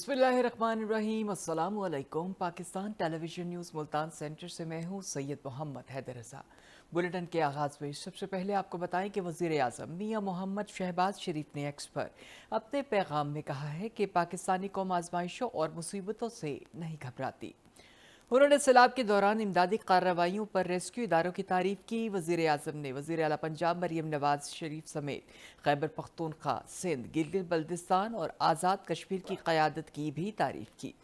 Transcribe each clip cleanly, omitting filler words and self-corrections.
बिस्मिल्लाहिर्रहमानिर्रहीम। अस्सलाम वालेकुम। Pakistan television news Multan centre से मैं हूँ सैयद मोहम्मद हैदर रज़ा। बुलेटिन के आगाज़ में सबसे पहले आपको बताएं कि वज़ीर आज़म मियाँ मोहम्मद शहबाज शरीफ ने एक्स पर अपने पैगाम में कहा है कि पाकिस्तानी कौम आजमाइशों और मुसीबतों से नहीं घबराती। उन्होंने सैलाब के दौरान इमदादी कार्रवाइयों पर रेस्क्यू इदारों की तारीफ की। वज़ीर आज़म ने वज़ीर आला पंजाब मरियम नवाज शरीफ समेत खैबर पख्तूनख्वा, सिंध, गिलगित बल्तिस्तान और आज़ाद कश्मीर की क़यादत की भी तारीफ की।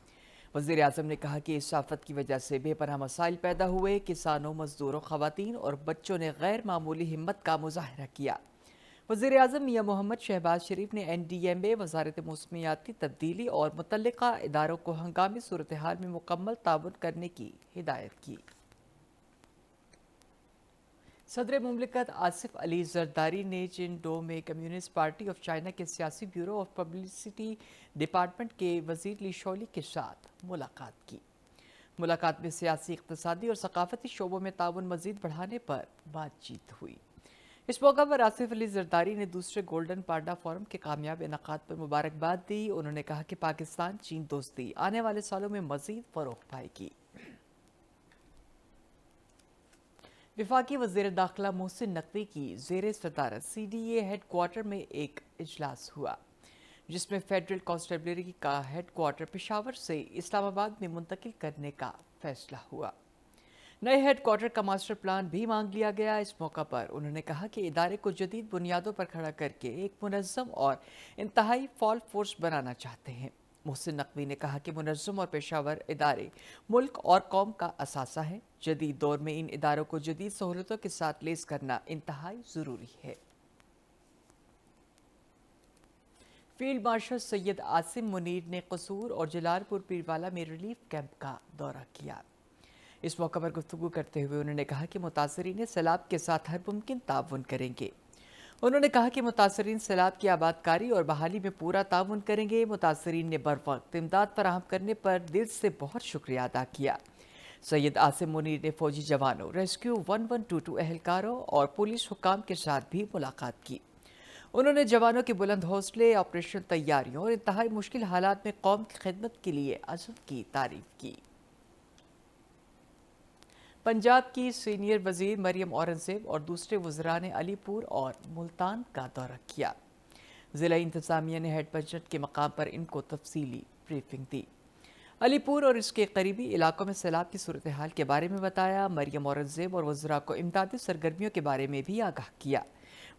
वज़ीर आज़म ने कहा कि इस आफत की वजह से बेपनाह मसाइल पैदा हुए। किसानों, मजदूरों, ख़वातीन और बच्चों ने गैर मामूली हिम्मत का मुजाहरा किया। वज़ीर आज़म मियाँ मोहम्मद शहबाज शरीफ ने NDMA, वज़ारत मौसमियाती तब्दीली और मुतल्लिका इदारों को हंगामी सूरत हाल में मुकम्मल ताउन करने की हिदायत की। सदर मुमलिकत आसिफ अली जरदारी ने चिनडो में कम्युनिस्ट पार्टी ऑफ चाइना के सियासी ब्यूरो ऑफ पब्लिसिटी डिपार्टमेंट के वज़ीर ली शौली के साथ मुलाकात की। मुलाकात में सियासी, इक़्तिसादी और सकाफती शोबों में ताउन मज़ीद बढ़ाने पर बातचीत हुई। इस मौका पर आसिफ अली जरदारी ने दूसरे गोल्डन पांडा फोरम के कामयाब इनकाद पर मुबारकबाद दी। उन्होंने कहा कि पाकिस्तान चीन दोस्ती आने वाले सालों में मज़ीद फ़रोग़ पाएगी। वफाकी वज़ीर दाखिला मोहसिन नकवी की ज़ेर सदारत CDA हेड क्वार्टर में एक इजलास हुआ, जिसमें फेडरल कॉन्स्टेबलरी का हेड क्वार्टर पेशावर से इस्लामाबाद में मुंतकिल करने का फैसला हुआ। नए हेड क्वार्टर का मास्टर प्लान भी मांग लिया गया। इस मौका पर उन्होंने कहा कि इदारे को जदीद बुनियादों पर खड़ा करके एक मुनज़्ज़म और इंतहाई फॉल फोर्स बनाना चाहते हैं। मोहसिन नकवी ने कहा कि मुनज़्ज़म और पेशावर इदारे मुल्क और कौम का असासा है। जदीद दौर में इन इदारों को जदीद सहूलतों के साथ लेस करना इंतहाई ज़रूरी है। फील्ड मार्शल सैयद आसिम मुनीर ने कसूर और जलालपुर पीरवाला में रिलीफ कैंप का दौरा किया। इस मौके पर गुफ्तगू करते हुए उन्होंने कहा कि मुतासरीन सैलाब के साथ हर मुमकिन ताउन करेंगे। उन्होंने कहा कि मुतासरीन सैलाब की आबादकारी और बहाली में पूरा ताउन करेंगे। मुतासरीन ने बरवक्त इमदाद फराहम करने पर दिल से बहुत शुक्रिया अदा किया। सैयद आसिम मुनीर ने फौजी जवानों, रेस्क्यू 1122 एहलकारों और पुलिस हुकाम के साथ भी मुलाकात की। उन्होंने जवानों के बुलंद हौसले, ऑपरेशन तैयारियों और इंतहाई मुश्किल हालात में कौम की खिदमत के लिए अज़्म की तारीफ की। पंजाब की सीनियर वजीर मरियम औरंगजेब और दूसरे वज़रा ने अलीपुर और मुल्तान का दौरा किया। ज़िला इंतज़ामिया ने हेड बजट के मकाम पर इनको तफसीली ब्रीफिंग दी। अलीपुर और इसके करीबी इलाकों में सैलाब की सूरत हाल के बारे में बताया। मरियम औरंगजेब और वज़रा को इमदादी सरगर्मियों के बारे में भी आगाह किया।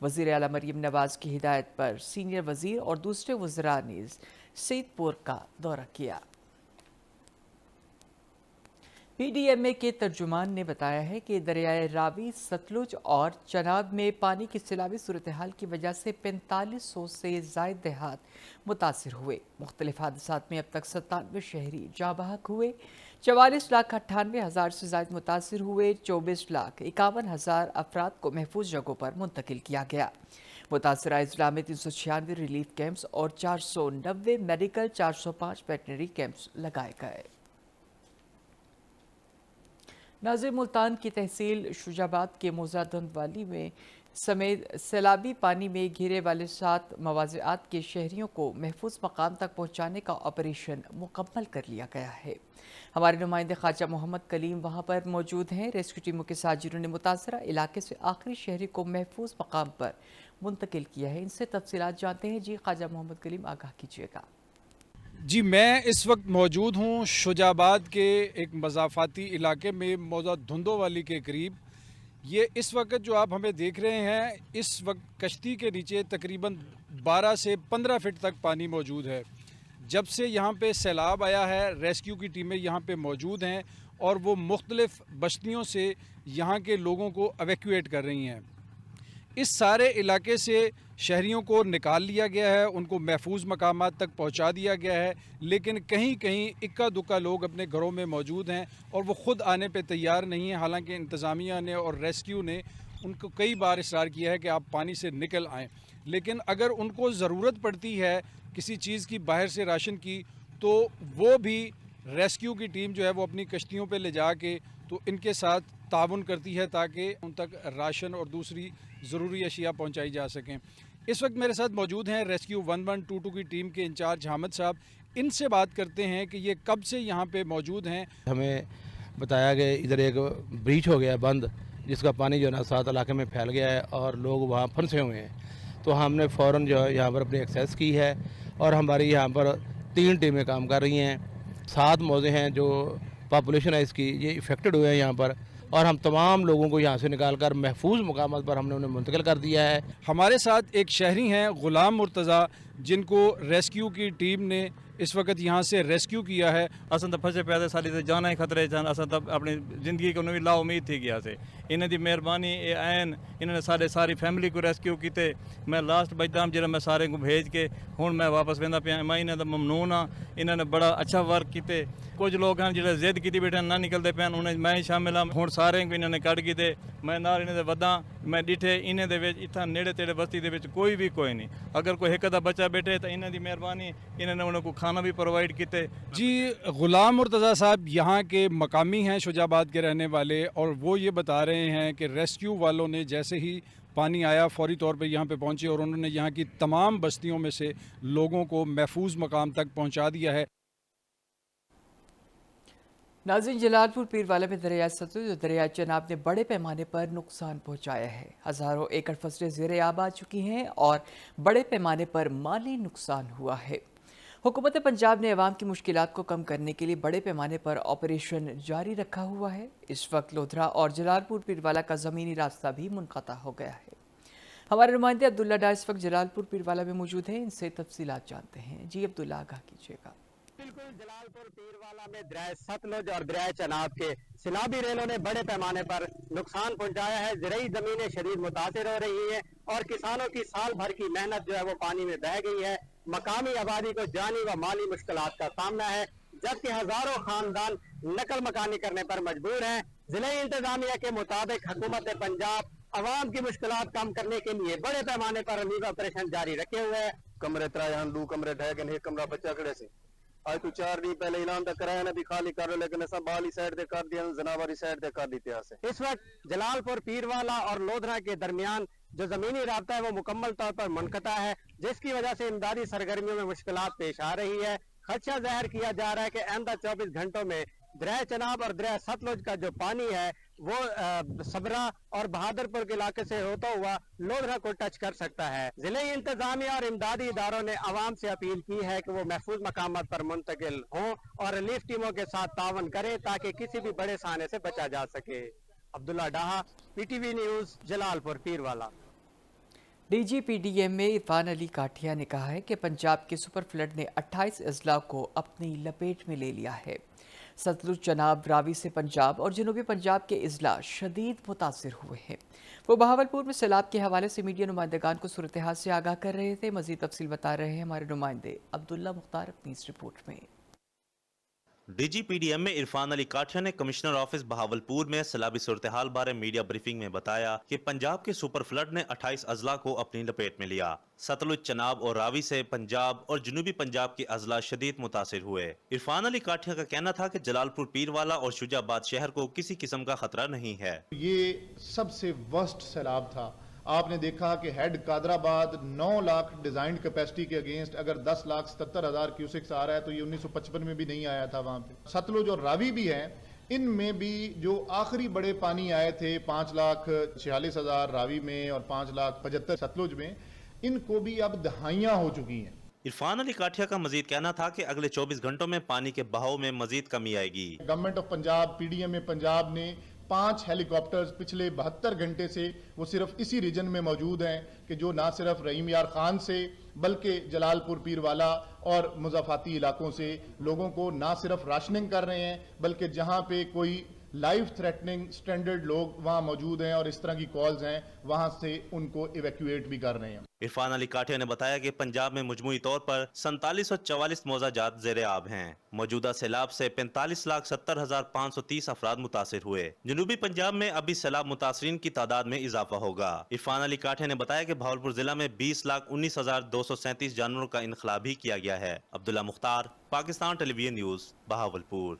वज़ीर आला मरियम नवाज की हिदायत पर सीनियर वज़ीर और दूसरे वज़रा ने सईदपुर का दौरा किया। PDMA के तर्जुमान ने बताया है कि दरियाए रावी, सतलुज और चनाब में पानी की सैलाबी सूरत हाल की वजह से 4500 से ज़ायद देहात मुतासिर हुए। मुख्तलिफ हादसात में अब तक 97 शहरी जाँ बहक हुए। 44,98,000 से ज़ायद मुतासिर हुए। 24,51,000 अफराद को महफूज जगहों पर मुंतकिल किया गया। मुतासरा अजला में 396 रिलीफ कैंप्स और 490 मेडिकल, 405 वेटनरी कैंप्स लगाए गए। नाज़िर मुल्तान की तहसील शुजाबाद के मोज़ादंद वाली में समेत सैलाबी पानी में घिरे वाले 7 मवाज़िआत के शहरियों को महफूज मकाम तक पहुँचाने का ऑपरेशन मुकम्मल कर लिया गया है। हमारे नुमाइंदे ख्वाजा मोहम्मद कलीम वहाँ पर मौजूद हैं। रेस्क्यू टीमों के साथ जिन्होंने मुतासरा इलाके से आखिरी शहरी को महफूज मकाम पर मुंतकिल किया है, इनसे तफसीलात जानते हैं। जी ख्वाजा मोहम्मद कलीम, आगाह कीजिएगा। जी, मैं इस वक्त मौजूद हूँ शुजाबाद के एक मज़ाफ़ाती इलाके में, मौजा धुंदो वाली के करीब। ये इस वक्त जो आप हमें देख रहे हैं, इस वक्त कश्ती के नीचे तकरीबन 12 से 15 फीट तक पानी मौजूद है। जब से यहाँ पे सैलाब आया है, रेस्क्यू की टीमें यहाँ पे मौजूद हैं और वो मुख्तलिफ़ बस्तियों से यहाँ के लोगों को एवैक्यूएट कर रही हैं। इस सारे इलाके से शहरियों को निकाल लिया गया है, उनको महफूज मकामात तक पहुंचा दिया गया है, लेकिन कहीं कहीं इक्का दुक्का लोग अपने घरों में मौजूद हैं और वो ख़ुद आने पे तैयार नहीं है। हालांकि इंतज़ामिया ने और रेस्क्यू ने उनको कई बार इसरार किया है कि आप पानी से निकल आएँ, लेकिन अगर उनको ज़रूरत पड़ती है किसी चीज़ की, बाहर से राशन की, तो वो भी रेस्क्यू की टीम जो है वो अपनी कश्तियों पे ले जा के तो इनके साथ ताउन करती है ताकि उन तक राशन और दूसरी ज़रूरी अशिया पहुंचाई जा सकें। इस वक्त मेरे साथ मौजूद हैं रेस्क्यू 1122 की टीम के इंचार्ज हामिद साहब। इनसे बात करते हैं कि ये कब से यहाँ पे मौजूद हैं। हमें बताया कि इधर एक ब्रीच हो गया है बंद, जिसका पानी जो है ना 7 इलाके में फैल गया है और लोग वहाँ फंसे हुए हैं। तो हमने फ़ौरन जो है यहाँ पर अपनी एक्सेस की है और हमारी यहाँ पर 3 टीमें काम कर रही हैं। 7 मौजे हैं जो पॉपुलेशन है इसकी, ये इफ़ेक्टेड हुए हैं यहाँ पर, और हम तमाम लोगों को यहाँ से निकाल कर महफूज मकामात पर हमने उन्हें मुंतकिल कर दिया है। हमारे साथ एक शहरी हैं गुलाम मुर्तज़ा, जिनको रेस्क्यू की टीम ने इस वक्त यहाँ से रेस्क्यू किया है। असन तो फसे पैदे साली से जाना ही खतरे च असन तो अपनी जिंदगी को भी ला उम्मीद थी गया से इन्हें दी मेहरबानी ये आन इन्होंने सारी फैमिली को रेस्क्यू किते। मैं लास्ट बजदाम जरा मैं सारे को भेज के हुण मैं वापस वेंदा पिया। मैं इन्हें ममनून हाँ, इन्होंने बड़ा अच्छा वर्क किते। कुछ लोग हैं जो जिद की बैठे ना निकलते पे, उन्हें मैं ही शामिल हाँ। हुण सारे को इन्होंने कट किते, मैं नाल इन्हें वधा मैं डिठे इन्हें दे विच इत्थां नेड़े तेड़े बस्ती दे विच कोई नहीं। अगर कोई एक दा बच्चा बैठे तो इन्हें दी मेहरबानी इन्होंने उन्हें को खाना भी प्रोवाइड किते। जी, गुलाम मुर्तज़ा साहब यहाँ के मकामी हैं, शुजाबाद के रहने वाले, और वो ये बता रहे हैं कि रेस्क्यू वालों ने जैसे ही पानी आया फौरी तौर पे यहाँ पे पहुँचे और उन्होंने यहाँ की तमाम बस्तियों में से लोगों को महफूज मकाम तक पहुँचा दिया है। नाज़रीन, जलालपुर पीरवाला में दरिया सतलुज और दरिया चनाब ने बड़े पैमाने पर नुकसान पहुंचाया है। हज़ारों एकड़ फसलें ज़ेरे आब आ चुकी हैं और बड़े पैमाने पर माली नुकसान हुआ है। हुकूमत पंजाब ने अवाम की मुश्किलात को कम करने के लिए बड़े पैमाने पर ऑपरेशन जारी रखा हुआ है। इस वक्त लोधरा और जलालपुर पीरवाला का ज़मीनी रास्ता भी मुनक़ता हो गया है। हमारे नुमाइंदे अब्दुल्ला डा इस वक्त जलालपुर पीरवाला में मौजूद हैं, इनसे तफसीलात जानते हैं। जी अब्दुल्ला, आगाह कीजिएगा। बिल्कुल, जलालपुर पीरवाला में दरिया सतलुज और दरिया चनाब के सैलाबी रेलों ने बड़े पैमाने पर नुकसान पहुंचाया है। ज़रई ज़मीनें शदीद मुतासिर हो रही हैं और किसानों की साल भर की मेहनत जो है वो पानी में बह गई है। मकामी आबादी को जानी व माली मुश्किलात का सामना है, जबकि हजारों खानदान नकल मकानी करने पर मजबूर हैं। जिले इंतजामिया के मुताबिक हुकूमत पंजाब अवाम की मुश्किलात कम करने के लिए बड़े पैमाने पर रिलीफ ऑपरेशन जारी रखे हुए है। कमरे तराया दो कमरे ढह गए, एक कमरा बच्चा खड़े से आज तो 4 दिन पहले ऐलान तक कराया ना भी खाली कर, लेकिन सब बाली साइड दे कर दिया, जनावारी साइड दे कर दी। इस वक्त जलालपुर पीरवाला और लोधरा के दरमियान जो जमीनी राब्ता है वो मुकम्मल तौर पर मुनक़ता है, जिसकी वजह से इमदादी सरगर्मियों में मुश्किलात पेश आ रही है। खदशा ज़ाहिर किया जा रहा है कि आइंदा 24 घंटों में दरिया चनाब और दरिया सतलुज का जो पानी है वो सबरा और बहादुरपुर के इलाके से होता हुआ लोधरा को टच कर सकता है। जिले इंतजामिया और इमदादी इदारों ने आवाम से अपील की है कि वो महफूज मकामात पर मुंतकिल हों और रिलीफ टीमों के साथ तावन करें ताकि किसी भी बड़े साने से बचा जा सके। अब्दुल्ला डाहा, PTV news, Jalalpur Pirwala. DGPDM में इरफान अली काठिया ने कहा है कि पंजाब के सुपर फ्लड ने 28 अजला को अपनी लपेट में ले लिया है। सतलुज, चनाब, रावी से पंजाब और जनूबी पंजाब के अजला शदीद मुतासिर हुए हैं। वो बहावलपुर में सैलाब के हवाले से मीडिया नुमाइंदगान को सूरत हाल से आगाह कर रहे थे। मजीद तफसील बता रहे हैं हमारे नुमाइंदे अब्दुल्ला मुख्तार अपनी इस रिपोर्ट में। DGPDM में इरफान अली काठिया ने कमिश्नर ऑफिस बहावलपुर में सैलाबी सूरत हाल बारे मीडिया ब्रीफिंग में बताया कि पंजाब के सुपर फ्लड ने 28 अजला को अपनी लपेट में लिया। सतलुज, चनाब और रावी से पंजाब और जनूबी पंजाब के अजला शदीद मुतासिर हुए। इरफान अली काठिया का कहना था कि जलालपुर पीरवाला और शुजाबाद शहर को किसी किस्म का खतरा नहीं है। ये सबसे वर्स्ट सैलाब था। आपने देखा कि head Qadirabad 9 lakh design capacity के अगेंस्ट अगर 10,77,000 क्यूसेक्स आ रहा है तो ये 1955 में भी नहीं आया था वहां पे। सतलुज और रावी भी हैं, इनमें भी जो आखिरी बड़े पानी आए थे 5,46,000 रावी में और 5,75,000 सतलुज में, इनको भी अब दहाइयां हो चुकी हैं। इरफान अली काठिया का मजीद कहना था कि अगले 24 घंटों में पानी के बहाव में मजीद कमी आएगी। Government of Punjab, PDM Punjab ने 5 हेलीकॉप्टर्स पिछले 72 घंटे से वो सिर्फ इसी रीजन में मौजूद हैं कि जो ना सिर्फ रहीम यार खान से बल्कि जलालपुर पीरवाला और मुज़ाफाती इलाकों से लोगों को ना सिर्फ राशनिंग कर रहे हैं, बल्कि जहां पे कोई लाइफ थ्रेटनिंग स्टैंडर्ड लोग वहां मौजूद हैं और इस तरह की कॉल्स हैं, वहां से उनको इवैक्यूएट भी कर रहे हैं। इरफान अली काठिया ने बताया कि पंजाब में मजमूई तौर पर 4744 मौजाजात ज़ेरे आब हैं। मौजूदा सैलाब से 45,70,530 अफराद मुतासिर हुए। जनूबी पंजाब में अभी सैलाब मुतासरीन की तादाद में इजाफा होगा। इरफान अली काठिया ने बताया कि भावलपुर जिला में 20,19,237 जानवरों का इनखला भी किया गया है। Abdullah Mukhtar, Pakistan television news, Bahawalpur.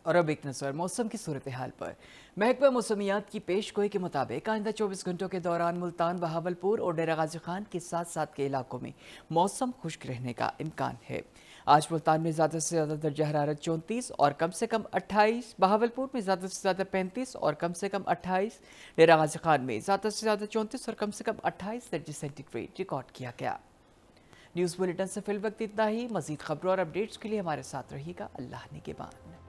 और अब एक नज़र मौसम की सूरत हाल पर। महकमा मौसमियात की पेश गोई के मुताबिक आइंदा 24 घंटों के दौरान मुल्तान, बहावलपुर और डेरा गाजी खान के साथ साथ के इलाकों में मौसम खुश्क रहने का इम्कान है। आज मुल्तान में ज़्यादा से ज़्यादा दर्जा हरारत 34 और कम से कम 28, बहावलपुर में ज़्यादा से ज़्यादा 35 और कम से कम 28, डेरा गाजी खान में ज़्यादा से ज़्यादा 34 और कम से कम 28 दर्जे सेंटीग्रेड रिकॉर्ड किया गया। न्यूज़ बुलेटिन से फिल वक्त इतना ही। मज़ीद खबरों और अपडेट्स के लिए हमारे साथ रहिएगा। अल्लाह ने के बाद।